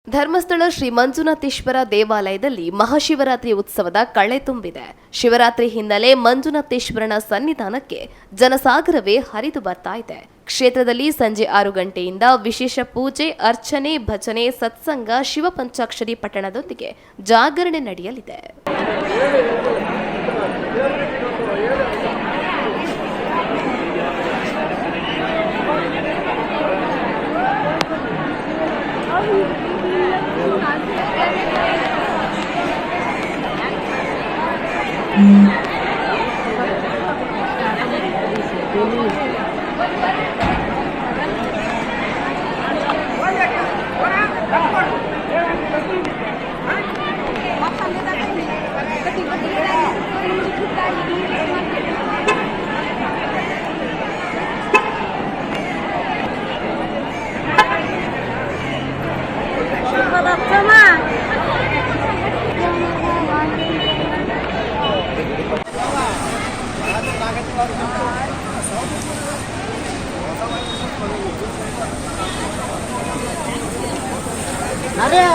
ಧರ್ಮಸ್ಥಳ ಶ್ರೀ ಮಂಜುನಾಥೇಶ್ವರ ದೇವಾಲಯದಲ್ಲಿ ಮಹಾಶಿವರಾತ್ರಿ ಉತ್ಸವದ ಕಳೆ ತುಂಬಿದೆ. ಶಿವರಾತ್ರಿ ಹಿನ್ನೆಲೆ ಮಂಜುನಾಥೇಶ್ವರನ ಸನ್ನಿಧಾನಕ್ಕೆ ಜನಸಾಗರವೇ ಹರಿದು ಬರ್ತಾ ಇದೆ. ಕ್ಷೇತ್ರದಲ್ಲಿ ಸಂಜೆ 6 ಗಂಟೆಯಿಂದ ವಿಶೇಷ ಪೂಜೆ, ಅರ್ಚನೆ, ಭಜನೆ, ಸತ್ಸಂಗ, ಶಿವಪಂಚಾಕ್ಷರಿ ಪಠಣದೊಂದಿಗೆ ಜಾಗರಣೆ ನಡೆಯಲಿದೆ. Ada.